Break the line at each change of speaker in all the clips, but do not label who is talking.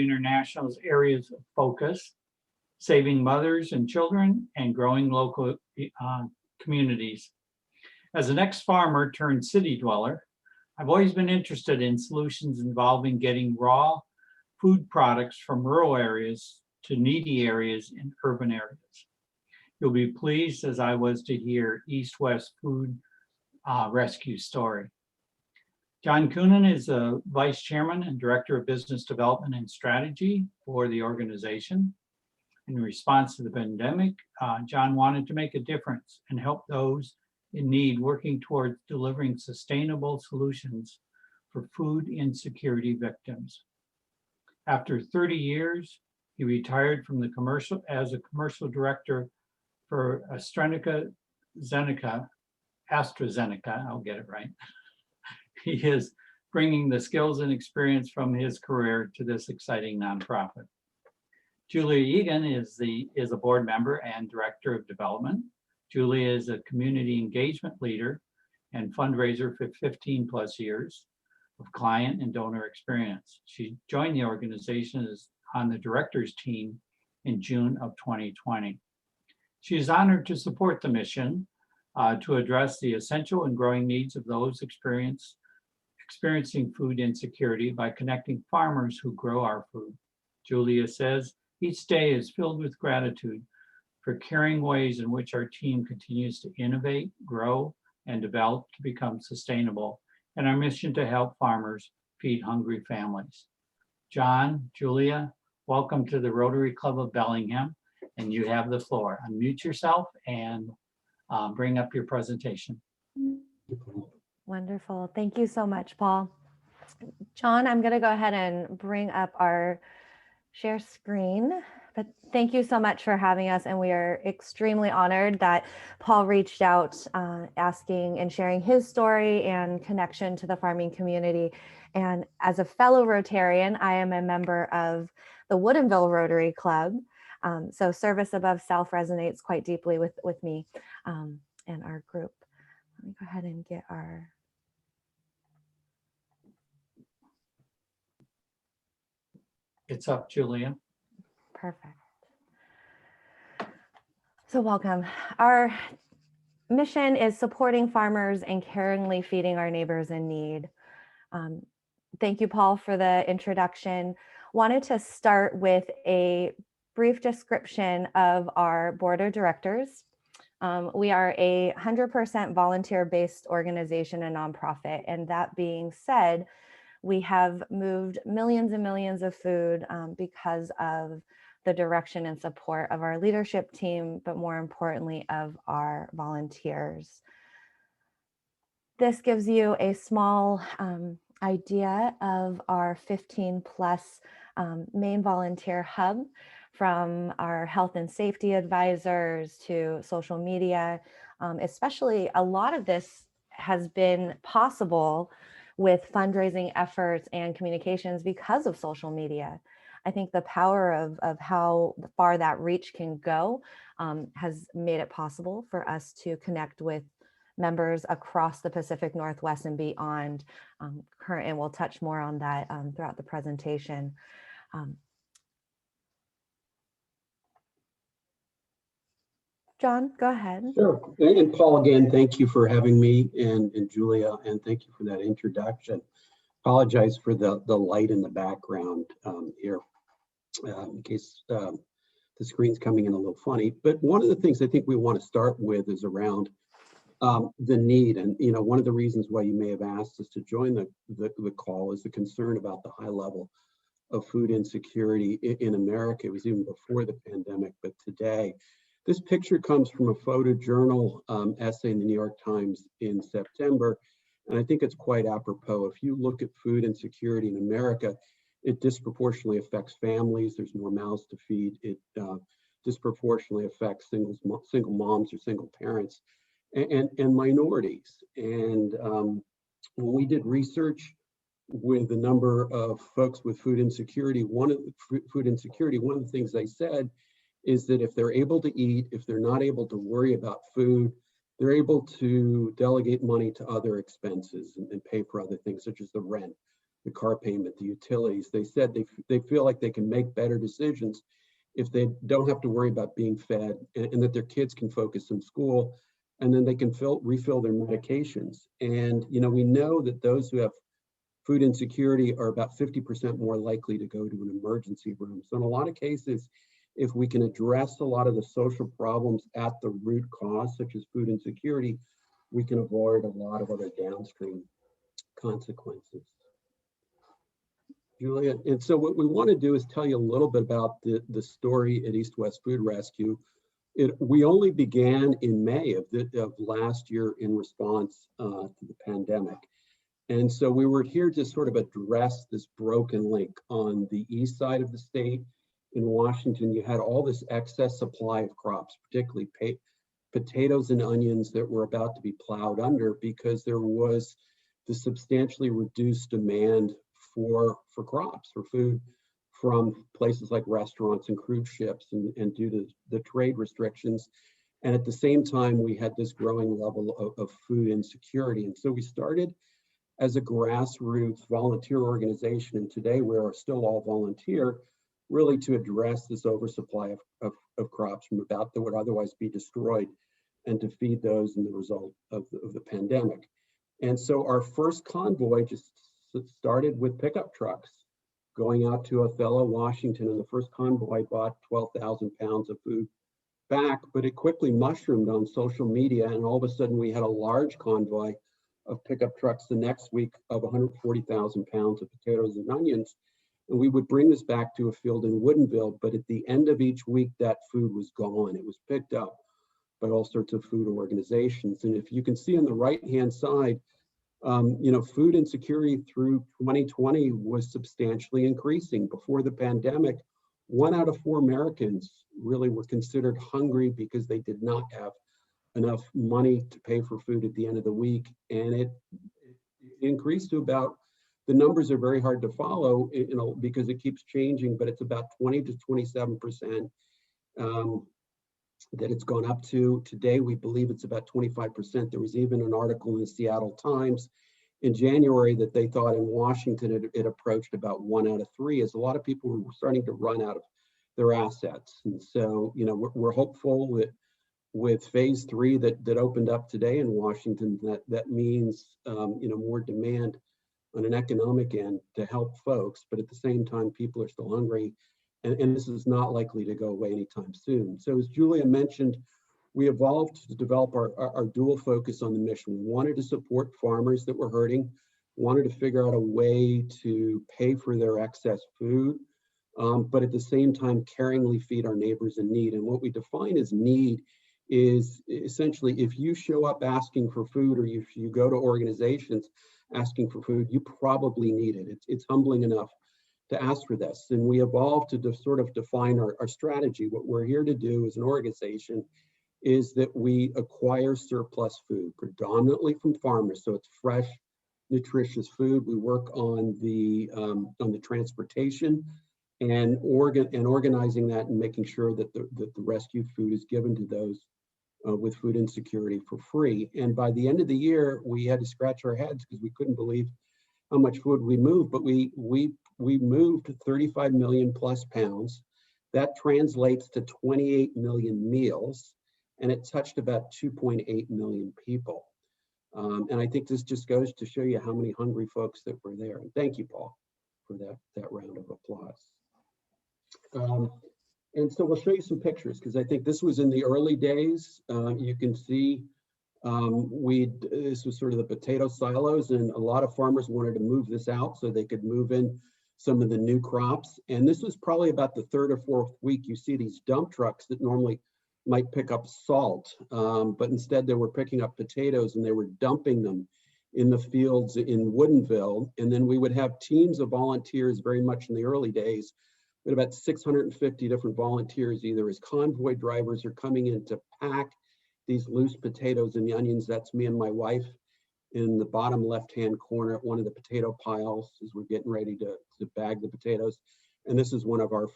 International's areas of focus, saving mothers and children and growing local communities. As an ex-farmer turned city dweller, I've always been interested in solutions involving getting raw food products from rural areas to needy areas in urban areas. You'll be pleased, as I was, to hear EastWest Food Rescue story. John Kunin is a Vice Chairman and Director of Business Development and Strategy for the organization. In response to the pandemic, John wanted to make a difference and help those in need, working towards delivering sustainable solutions for food insecurity victims. After 30 years, he retired from the commercial director for AstraZeneca, I'll get it right. He is bringing the skills and experience from his career to this exciting nonprofit. Julia Eagan is a board member and director of development. Julia is a community engagement leader and fundraiser for 15 plus years of client and donor experience. She joined the organization on the directors team in June of 2020. She is honored to support the mission to address the essential and growing needs of those experiencing food insecurity by connecting farmers who grow our food. Julia says, each day is filled with gratitude for caring ways in which our team continues to innovate, grow, and develop to become sustainable, and our mission to help farmers feed hungry families. John, Julia, welcome to the Rotary Club of Bellingham, and you have the floor. Unmute yourself and bring up your presentation.
Wonderful. Thank you so much, Paul. John, I'm going to go ahead and bring up our share screen. But thank you so much for having us, and we are extremely honored that Paul reached out asking and sharing his story and connection to the farming community. And as a fellow Rotarian, I am a member of the Woodinville Rotary Club. So service above self resonates quite deeply with me and our group. Let me go ahead and get our...
It's up, Julia.
Perfect. So welcome. Our mission is supporting farmers and caringly feeding our neighbors in need. Thank you, Paul, for the introduction. Wanted to start with a brief description of our board of directors. We are a 100% volunteer-based organization and nonprofit. And that being said, we have moved millions and millions of food because of the direction and support of our leadership team, but more importantly of our volunteers. This gives you a small idea of our 15 plus main volunteer hub, from our health and safety advisors to social media. Especially a lot of this has been possible with fundraising efforts and communications because of social media. I think the power of how far that reach can go has made it possible for us to connect with members across the Pacific Northwest and beyond. And we'll touch more on that throughout the presentation. John, go ahead.
Sure. And Paul, again, thank you for having me, and Julia, and thank you for that introduction. Apologize for the light in the background here, in case the screen's coming in a little funny. But one of the things I think we want to start with is around the need. And, you know, one of the reasons why you may have asked us to join the call is the concern about the high level of food insecurity in America. It was even before the pandemic, but today. This picture comes from a photojournal essay in the New York Times in September, and I think it's quite apropos. If you look at food insecurity in America, it disproportionately affects families. There's more mouths to feed. It disproportionately affects single moms or single parents and minorities. And when we did research with a number of folks with food insecurity, one of the things they said is that if they're able to eat, if they're not able to worry about food, they're able to delegate money to other expenses and pay for other things, such as the rent the car payment, the utilities. They said they feel like they can make better decisions if they don't have to worry about being fed, and that their kids can focus in school, and then they can refill their medications. And we know that those who have food insecurity are about 50% more likely to go to an emergency room. So in a lot of cases, if we can address a lot of the social problems at the root cause, such as food insecurity, we can avoid a lot of other downstream consequences. Julia, and so what we want to do is tell you a little bit about the story at EastWest Food Rescue. We only began in May of last year in response to the pandemic. And so we were here to sort of address this broken link. On the east side of the state in Washington, you had all this excess supply of crops, particularly potatoes and onions that were about to be plowed under because there was the substantially reduced demand for crops, for food, from places like restaurants and cruise ships, and due to the trade restrictions. And at the same time, we had this growing level of food insecurity. And so we started as a grassroots volunteer organization, and today we are still all volunteer, really to address this oversupply of crops from that would otherwise be destroyed, and to feed those in the result of the pandemic. And so our first convoy just started with pickup trucks going out to Othello, Washington, and the first convoy bought 12,000 pounds of food back, but it quickly mushroomed on social media, and all of a sudden we had a large convoy of pickup trucks the next week of 140,000 pounds of potatoes and onions. And we would bring this back to a field in Woodinville, but at the end of each week, that food was gone. It was picked up by all sorts of food organizations. And if you can see on the right-hand side, food insecurity through 2020 was substantially increasing. Before the pandemic, 1 out of 4 Americans really were considered hungry because they did not have enough money to pay for food at the end of the week. And it increased to about, the numbers are very hard to follow, because it keeps changing, but it's about 20 to 27% that it's gone up to. Today, we believe it's about 25%. There was even an article in the Seattle Times in January that they thought in Washington it approached about 1 out of 3, as a lot of people were starting to run out of their assets. And so, we're hopeful that with phase 3 that opened up today in Washington, that means more demand on an economic end to help folks, but at the same time, people are still hungry, and this is not likely to go away anytime soon. So as Julia mentioned, we evolved to develop our dual focus on the mission. We wanted to support farmers that were hurting, wanted to figure out a way to pay for their excess food, but at the same time, caringly feed our neighbors in need. And what we define as need is essentially, if you show up asking for food, or if you go to organizations asking for food, you probably need it. It's humbling enough to ask for this. And we evolved to sort of define our strategy. What we're here to do as an organization is that we acquire surplus food, predominantly from farmers. So it's fresh, nutritious food. We work on the transportation and organizing that, and making sure that the rescued food is given to those with food insecurity for free. And by the end of the year, we had to scratch our heads because we couldn't believe how much food we moved, but we moved 35 million plus pounds. That translates to 28 million meals, and it touched about 2.8 million people. And I think this just goes to show you how many hungry folks that were there. And thank you, Paul, for that round of applause. And so we'll show you some pictures, because I think this was in the early days. You can see this was sort of the potato silos, and a lot of farmers wanted to move this out so they could move in some of the new crops. And this was probably about the 3rd or 4th week. You see these dump trucks that normally might pick up salt, but instead they were picking up potatoes, and they were dumping them in the fields in Woodinville. And then we would have teams of volunteers, very much in the early days. We had about 650 different volunteers, either as convoy drivers or coming in to pack these loose potatoes and the onions. That's me and my wife in the bottom left-hand corner at one of the potato piles as we're getting ready to bag the potatoes. And this is one of our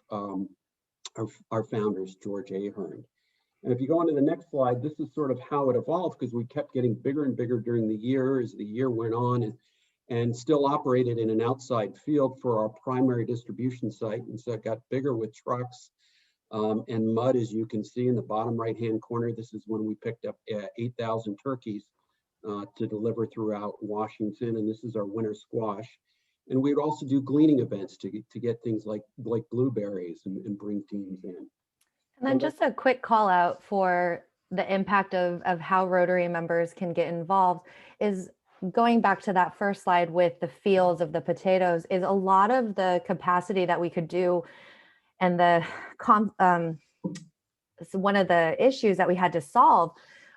founders, George Ahern. And if you go on to the next slide, this is sort of how it evolved, because we kept getting bigger and bigger during the year as the year went on. and still operated in an outside field for our primary distribution site. And so it got bigger with trucks and mud, as you can see in the bottom right-hand corner. This is when we picked up 8,000 turkeys to deliver throughout Washington. And this is our winter squash. And we would also do gleaning events to get things like blueberries and bring teams in.
And then just a quick call out for the impact of how Rotary members can get involved is going back to that first slide with the fields of the potatoes is a lot of the capacity that we could do. And one of the issues that we had to solve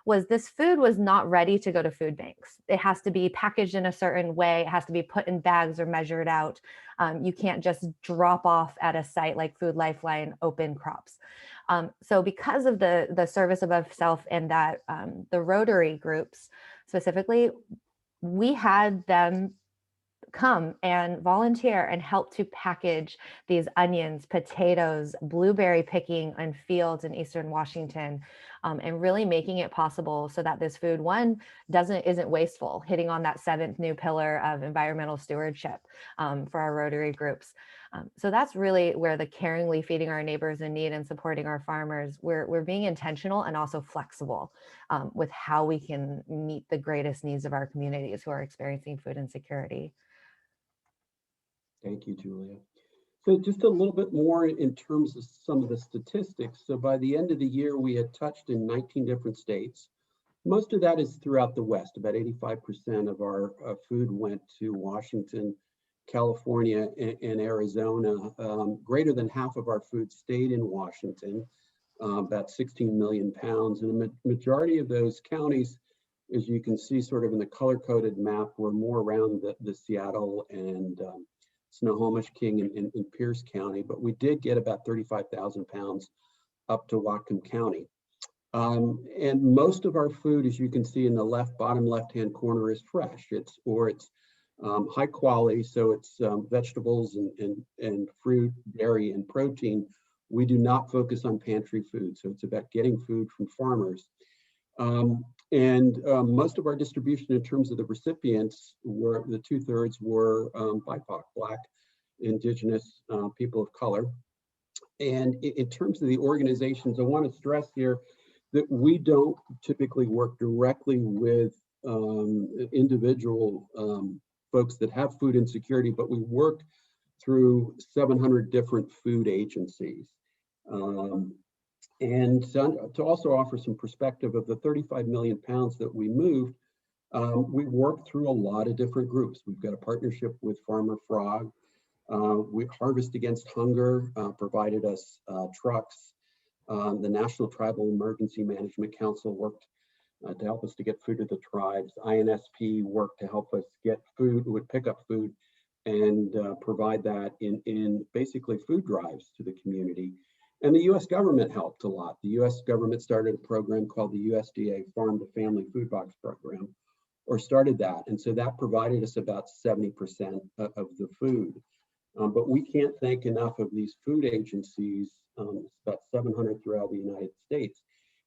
was this food was not ready to go to food banks. It has to be packaged in a certain way. It has to be put in bags or measured out. You can't just drop off at a site like Food Lifeline Open Crops. So because of the service above self and that the Rotary groups specifically, we had them come and volunteer and help to package these onions, potatoes, blueberry picking in fields in Eastern Washington, and really making it possible so that this food, one, isn't wasteful, hitting on that 7th new pillar of environmental stewardship for our Rotary groups. So that's really where the caringly feeding our neighbors in need and supporting our farmers, we're being intentional and also flexible with how we can meet the greatest needs of our communities who are experiencing food insecurity.
Thank you, Julia. So just a little bit more in terms of some of the statistics. So by the end of the year, we had touched in 19 different states. Most of that is throughout the West. About 85% of our food went to Washington, California, and Arizona. Greater than half of our food stayed in Washington, about 16 million pounds. And a majority of those counties, as you can see sort of in the color-coded map, were more around the Seattle and Snohomish King and Pierce County, but we did get about 35,000 pounds up to Whatcom County. And most of our food, as you can see in the bottom left-hand corner, is fresh. It's high quality, so it's vegetables and fruit, dairy, and protein. We do not focus on pantry food, so it's about getting food from farmers. Most of our distribution in terms of the recipients were, the 2/3 were BIPOC, Black, Indigenous, people of color. And in terms of the organizations, I want to stress here that we don't typically work directly with individual folks that have food insecurity, but we work through 700 different food agencies. And to also offer some perspective of the 35 million pounds that we moved, we worked through a lot of different groups. We've got a partnership with Farmer Frog. We Harvest Against Hunger provided us trucks. The National Tribal Emergency Management Council worked to help us to get food to the tribes. INSP worked to help us get food, would pick up food and provide that in basically food drives to the community. And the US government helped a lot. The US government started a program called the USDA Farm to Family Food Box Program, or started that. And so that provided us about 70% of the food. But we can't thank enough of these food agencies, about 700 throughout the United States.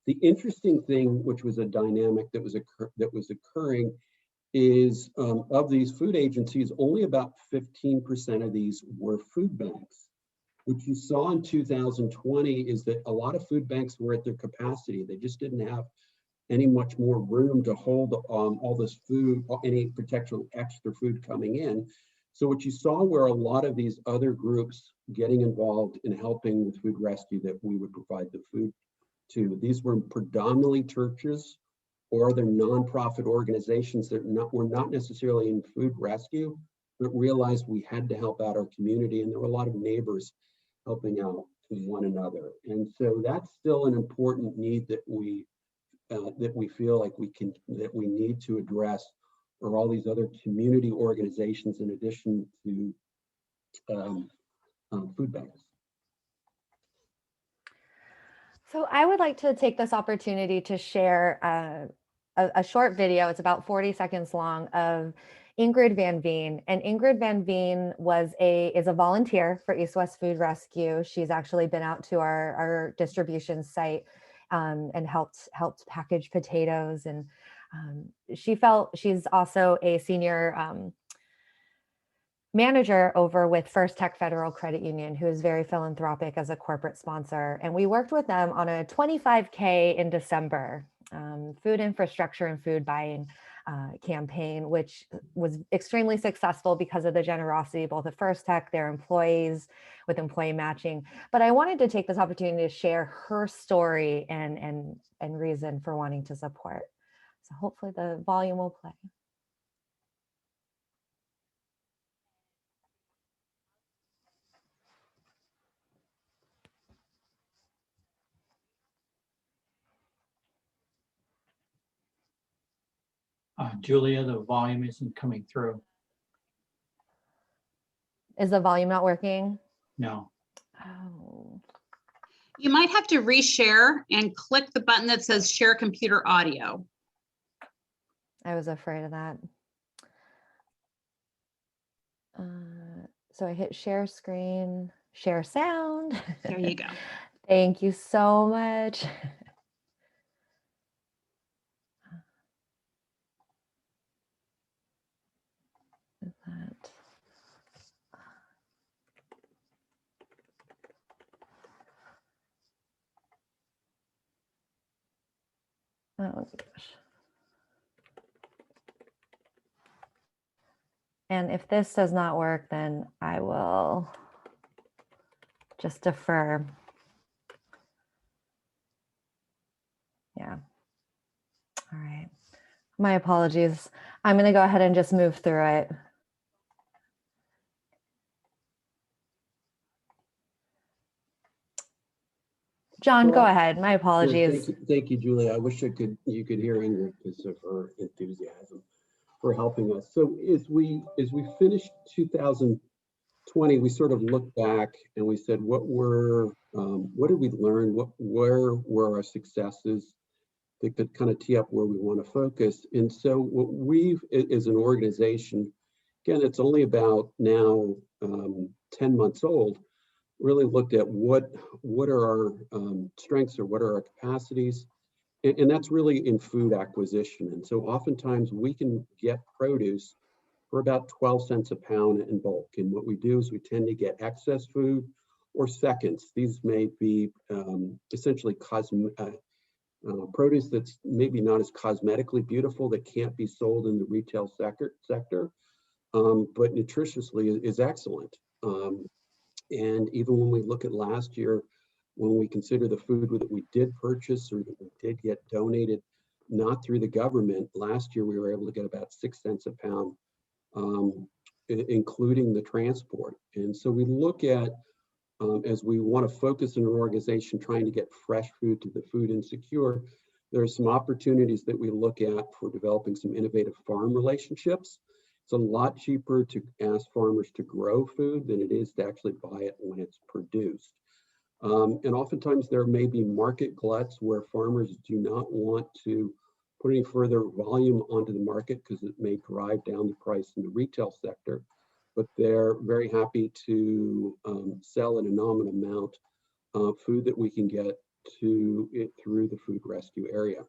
The interesting thing, which was a dynamic that was occurring, is of these food agencies, only about 15% of these were food banks. What you saw in 2020 is that a lot of food banks were at their capacity. They just didn't have any much more room to hold all this food, any potential extra food coming in. So what you saw were a lot of these other groups getting involved in helping with food rescue that we would provide the food to. These were predominantly churches or other nonprofit organizations that were not necessarily in food rescue, but realized we had to help out our community. And there were a lot of neighbors helping out one another. And so that's still an important need that we feel like we need to address, or all these other community organizations in addition to food banks.
So I would like to take this opportunity to share a short video. It's about 40 seconds long of Ingrid Van Veen. And Ingrid Van Veen is a volunteer for EastWest Food Rescue. She's actually been out to our distribution site and helped package potatoes. And she's also a senior manager over with First Tech Federal Credit Union, who is very philanthropic as a corporate sponsor. And we worked with them on a 25K in December, food infrastructure and food buying campaign, which was extremely successful because of the generosity both of First Tech, their employees, with employee matching. But I wanted to take this opportunity to share her story and reason for wanting to support. So hopefully the volume will play.
Julia, the volume isn't coming through.
Is the volume not working?
No.
Oh.
You might have to reshare and click the button that says share computer audio.
I was afraid of that. So I hit share screen, share sound.
There you go.
Thank you so much. Is that... Oh gosh. And if this does not work, then I will just defer. Yeah. All right. My apologies. I'm going to go ahead and just move through it. John, go ahead. My apologies.
Thank you, Julia. I wish you could hear Ingrid because of her enthusiasm for helping us. So as we finished 2020, we sort of looked back and we said, what did we learn? Where were our successes that could kind of tee up where we want to focus? And so what we've, as an organization, again, it's only about now 10 months old, really looked at what are our strengths or what are our capacities, and that's really in food acquisition. And so oftentimes we can get produce for about 12 cents a pound in bulk. And what we do is we tend to get excess food or seconds. These may be essentially produce that's maybe not as cosmetically beautiful, that can't be sold in the retail sector, but nutritiously is excellent. And even when we look at last year, when we consider the food that we did purchase or that we did get donated, not through the government, last year we were able to get about 6 cents a pound, including the transport. And so we look at, as we want to focus in an organization trying to get fresh food to the food insecure, there are some opportunities that we look at for developing some innovative farm relationships. It's a lot cheaper to ask farmers to grow food than it is to actually buy it when it's produced. And oftentimes there may be market gluts where farmers do not want to put any further volume onto the market because it may drive down the price in the retail sector, but they're very happy to sell an nominal amount of food that we can get to it through the food rescue area.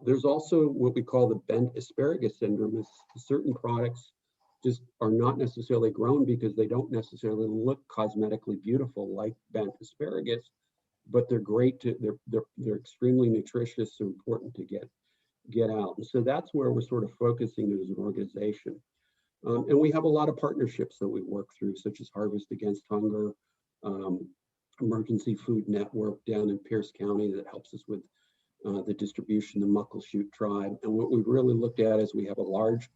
There's also what we call the bent asparagus syndrome. Certain products just are not necessarily grown because they don't necessarily look cosmetically beautiful like bent asparagus, but they're great they're extremely nutritious and important to get out. And so that's where we're sort of focusing as an organization. And we have a lot of partnerships that we work through, such as Harvest Against Hunger, Emergency Food Network down in Pierce County that helps us with the distribution, the Muckleshoot tribe. And what we've really looked at is we have a large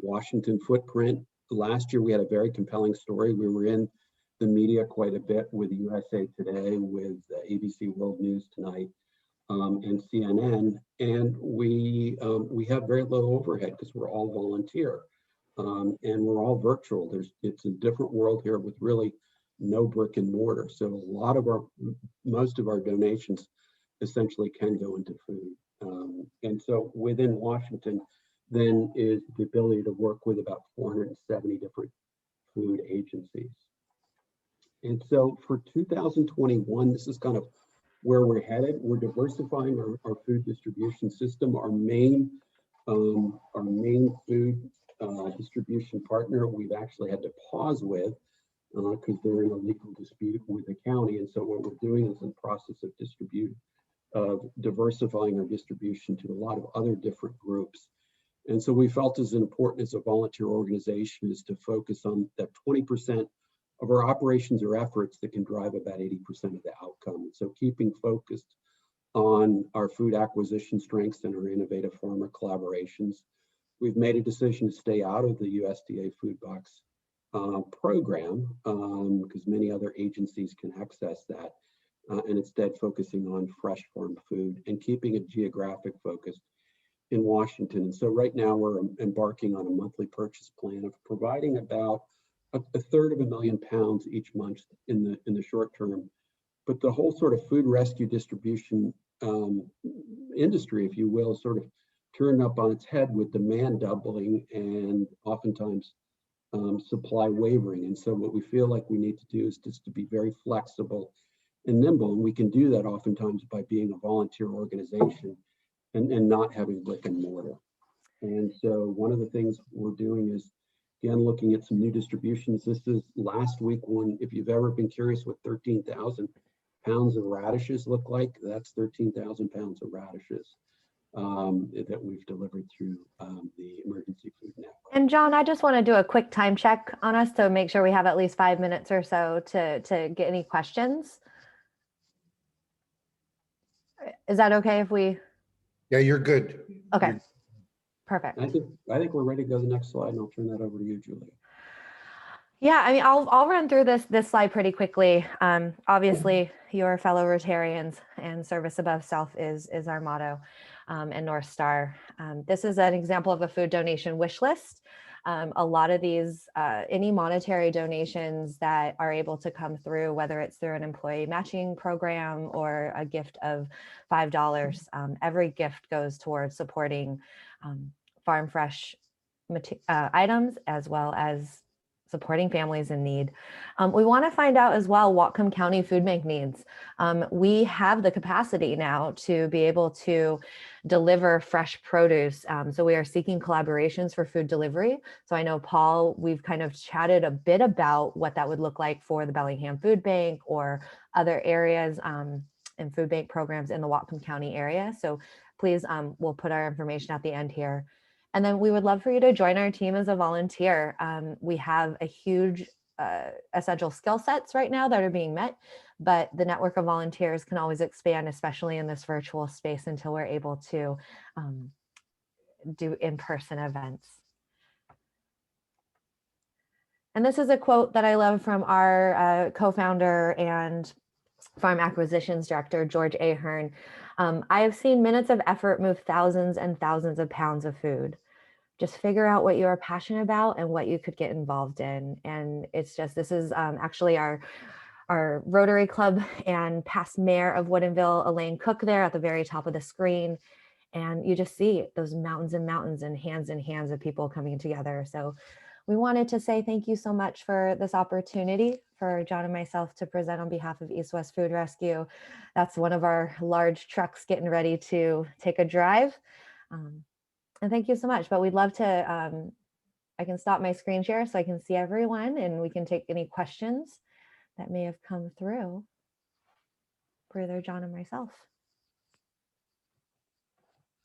Washington footprint. Last year, we had a very compelling story. We were in the media quite a bit with USA Today, with ABC World News Tonight, and CNN. And we have very low overhead because we're all volunteer, and we're all virtual. It's a different world here with really no brick and mortar. So most of our donations essentially can go into food. And so within Washington then is the ability to work with about 470 different food agencies. And so for 2021, this is kind of where we're headed. We're diversifying our food distribution system. Our main food distribution partner we've actually had to pause with because they're in a legal dispute with the county. And so what we're doing is in the process of diversifying our distribution to a lot of other different groups. And so we felt as important as a volunteer organization is to focus on that 20% of our operations or efforts that can drive about 80% of the outcome. And so keeping focused on our food acquisition strengths and our innovative farmer collaborations, we've made a decision to stay out of the USDA food box program because many other agencies can access that, and instead focusing on fresh farm food and keeping a geographic focus in Washington. And so right now we're embarking on a monthly purchase plan of providing about a third of 1 million pounds each month in the short term. But the whole sort of food rescue distribution industry, if you will, sort of turned up on its head with demand doubling and oftentimes supply wavering. And so what we feel like we need to do is just to be very flexible and nimble. And we can do that oftentimes by being a volunteer organization and not having brick and mortar. And so one of the things we're doing is, again, looking at some new distributions. This is last week one. If you've ever been curious what 13,000 pounds of radishes look like, that's 13,000 pounds of radishes that we've delivered through the Emergency Food Network.
And John, I just want to do a quick time check on us to make sure we have at least 5 minutes or so to get any questions. Is that okay if we?
Yeah, you're good.
Okay, perfect.
I think we're ready to go to the next slide, and I'll turn that over to you, Julia.
Yeah, I mean, I'll run through this slide pretty quickly. Obviously, you're fellow Rotarians, and service above self is our motto and North Star. This is an example of a food donation wish list. A lot of these, any monetary donations that are able to come through, whether it's through an employee matching program or a gift of $5, every gift goes towards supporting farm fresh items as well as supporting families in need. We want to find out as well Whatcom County Food Bank needs. We have the capacity now to be able to deliver fresh produce. So we are seeking collaborations for food delivery. So I know, Paul, we've kind of chatted a bit about what that would look like for the Bellingham Food Bank or other areas and food bank programs in the Whatcom County area. So please, we'll put our information at the end here. And then we would love for you to join our team as a volunteer. We have a huge essential skill sets right now that are being met, but the network of volunteers can always expand, especially in this virtual space until we're able to do in-person events. And this is a quote that I love from our co-founder and Farm Acquisitions Director, George Ahern. I have seen minutes of effort move thousands and thousands of pounds of food. Just figure out what you are passionate about and what you could get involved in. And it's just, this is actually our Rotary Club and past mayor of Woodinville, Elaine Cook, there at the very top of the screen. And you just see those mountains and mountains and hands of people coming together. So we wanted to say thank you so much for this opportunity for John and myself to present on behalf of EastWest Food Rescue. That's one of our large trucks getting ready to take a drive. And thank you so much, but we'd love to, I can stop my screen share so I can see everyone and we can take any questions that may have come through for either John and myself.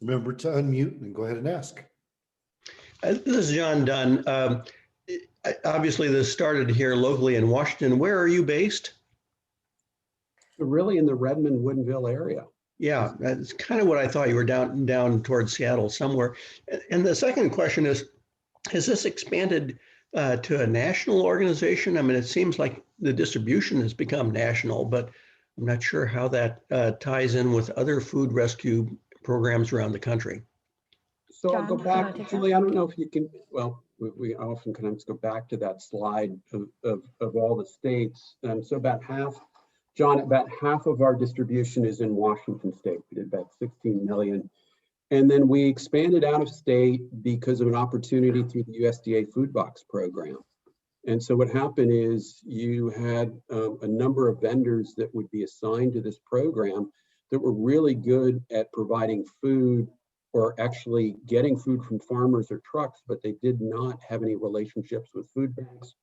Remember to unmute and go ahead and ask.
This is John Dunn. Obviously, this started here locally in Washington. Where are you based?
Really in the Redmond-Woodinville area.
Yeah, that's kind of what I thought. You were down towards Seattle somewhere. And the second question is, has this expanded to a national organization? I mean, it seems like the distribution has become national, but I'm not sure how that ties in with other food rescue programs around the country.
So
John,
I'll go back, Julie,
that?
I don't know if you can, well, we often can go back to that slide of all the states. So about half, John, about half of our distribution is in Washington state. We did about 16 million. And then we expanded out of state because of an opportunity through the USDA food box program. And so what happened is you had a number of vendors that would be assigned to this program that were really good at providing food or actually getting food from farmers or trucks, but they did not have any relationships with food banks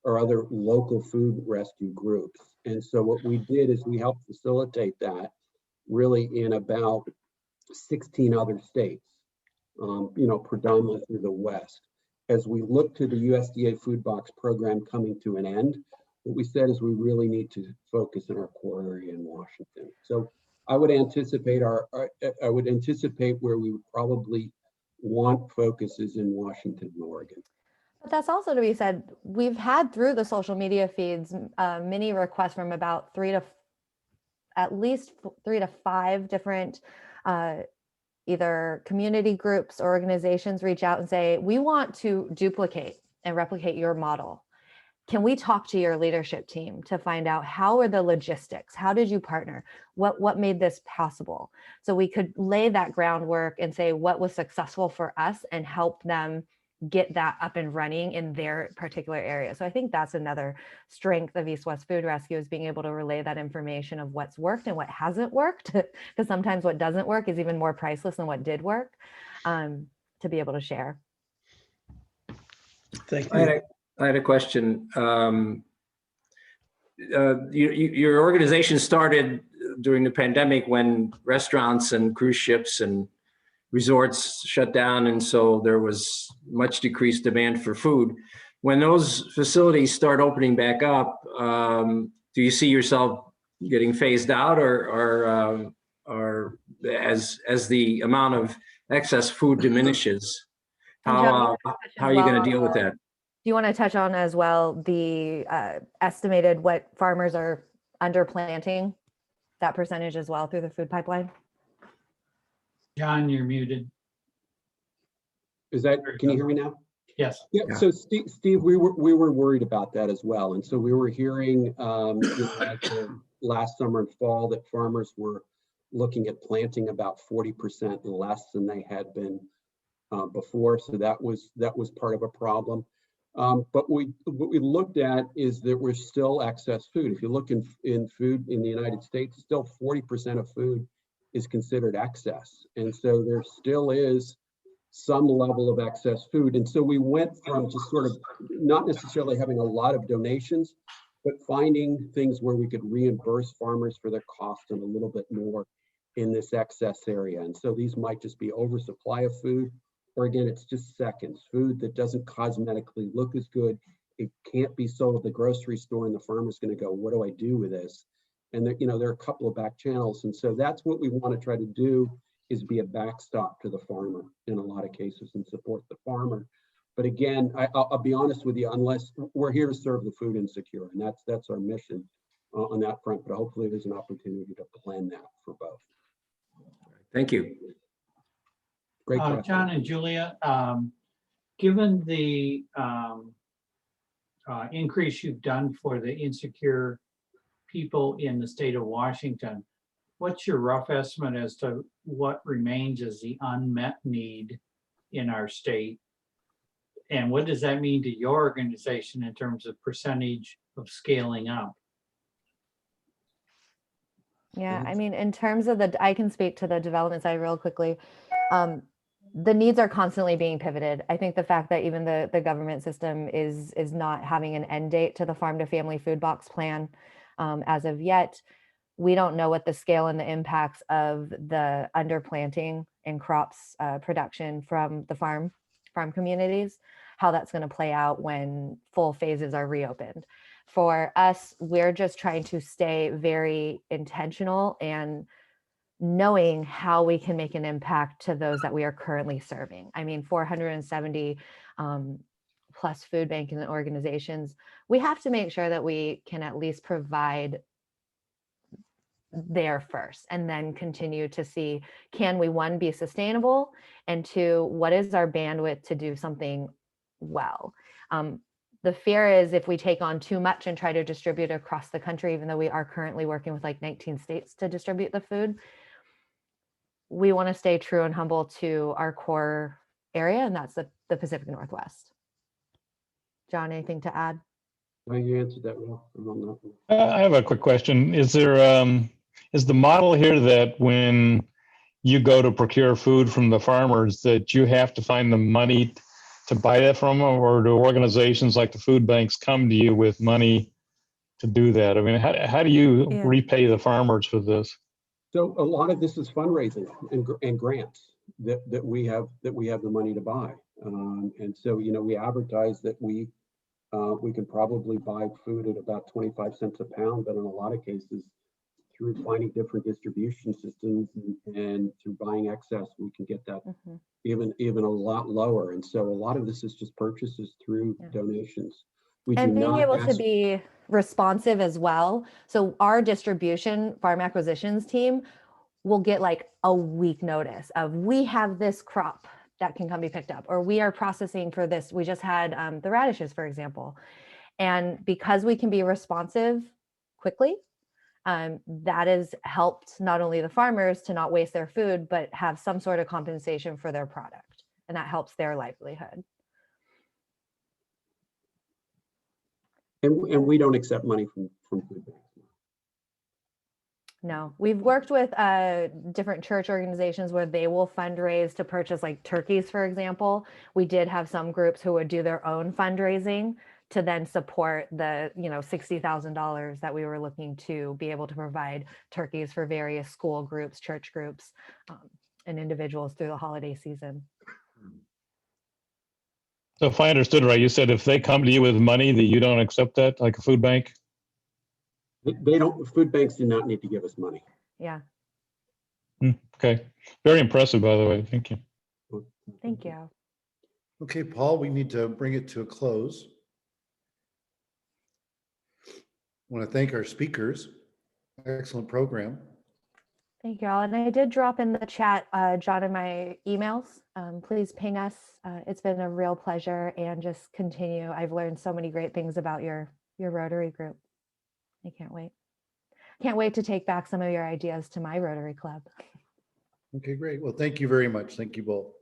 or other local food rescue groups. And so what we did is we helped facilitate that really in about 16 other states, predominantly through the West. As we look to the USDA food box program coming to an end, what we said is we really need to focus in our core area in Washington. So I would anticipate where we would probably want focuses in Washington and Oregon.
But that's also to be said, we've had through the social media feeds, many requests from about at least 3 to 5 different either community groups or organizations reach out and say, we want to duplicate and replicate your model. Can we talk to your leadership team to find out how are the logistics? How did you partner? What made this possible? So we could lay that groundwork and say what was successful for us and help them get that up and running in their particular area. So I think that's another strength of EastWest Food Rescue, is being able to relay that information of what's worked and what hasn't worked, because sometimes what doesn't work is even more priceless than what did work, to be able to share.
Thank you.
I had a question. Your organization started during the pandemic when restaurants and cruise ships and resorts shut down, and so there was much decreased demand for food. When those facilities start opening back up, do you see yourself getting phased out, or as the amount of excess food diminishes, how are you going to deal with that?
Do you want to touch on as well the estimated what farmers are underplanting, that percentage as well through the food pipeline?
John, you're muted.
Can you hear me now?
Yes.
Yeah. So Steve, we were worried about that as well. And so we were hearing last summer and fall that farmers were looking at planting about 40% less than they had been before. So that was part of a problem. But what we looked at is that we're still excess food. If you look in food in the United States, still 40% of food is considered excess. And so there still is some level of excess food. And so we went from just sort of not necessarily having a lot of donations, but finding things where we could reimburse farmers for their cost and a little bit more in this excess area. And so these might just be oversupply of food, or again, it's just seconds, food that doesn't cosmetically look as good. It can't be sold at the grocery store, and the farmer's going to go, what do I do with this? And there are a couple of back channels. And so that's what we want to try to do, is be a backstop to the farmer in a lot of cases and support the farmer. But again, I'll be honest with you, unless we're here to serve the food insecure, and that's our mission on that front. But hopefully there's an opportunity to plan that for both.
Thank you.
Great question.
John and Julia, given the increase you've done for the insecure people in the state of Washington, what's your rough estimate as to what remains as the unmet need in our state? And what does that mean to your organization in terms of percentage of scaling up?
Yeah, I mean, in terms of I can speak to the development side real quickly. The needs are constantly being pivoted. I think the fact that even the government system is not having an end date to the farm to family food box plan as of yet. We don't know what the scale and the impacts of the underplanting and crops production from the farm communities, how that's going to play out when full phases are reopened. For us, we're just trying to stay very intentional and knowing how we can make an impact to those that we are currently serving. I mean, 470 plus food banks and organizations, we have to make sure that we can at least provide there first, and then continue to see, can we, one, be sustainable, and two, what is our bandwidth to do something well? The fear is if we take on too much and try to distribute across the country, even though we are currently working with like 19 states to distribute the food, we want to stay true and humble to our core area, and that's the Pacific Northwest. John, anything to add?
Well, you answered that well.
I have a quick question. Is there is the model here that when you go to procure food from the farmers, that you have to find the money to buy that from them, or do organizations like the food banks come to you with money to do that? I mean, how do you
Yeah.
repay the farmers for this?
So a lot of this is fundraising and grants that we have the money to buy. And so, we advertise that we can probably buy food at about 25 cents a pound, but in a lot of cases, through finding different distribution systems and through buying excess, we can get that
Mhm.
even a lot lower. And so a lot of this is just purchases through
Yeah.
donations. We do
And being
not
able to
ask.
be responsive as well. So our distribution farm acquisitions team will get like a week notice of, we have this crop that can come be picked up, or we are processing for this. We just had the radishes, for example. And because we can be responsive quickly, that has helped not only the farmers to not waste their food, but have some sort of compensation for their product. And that helps their livelihood.
And we don't accept money from food banks.
No, we've worked with different church organizations where they will fundraise to purchase like turkeys, for example. We did have some groups who would do their own fundraising to then support the, $60,000 that we were looking to be able to provide turkeys for various school groups, church groups, and individuals through the holiday season.
So if I understood right, you said if they come to you with money that you don't accept that, like a food bank?
They don't. Food banks do not need to give us money.
Yeah,
Okay. Very impressive, by the way. Thank you.
thank you.
Okay, Paul, we need to bring it to a close. I want to thank our speakers. Excellent program.
Thank you all. And I did drop in the chat, John, and my emails. Please ping us. It's been a real pleasure, and just continue. I've learned so many great things about your Rotary group. I can't wait. Can't wait to take back some of your ideas to my Rotary Club.
Okay, great. Well, thank you very much. Thank you both.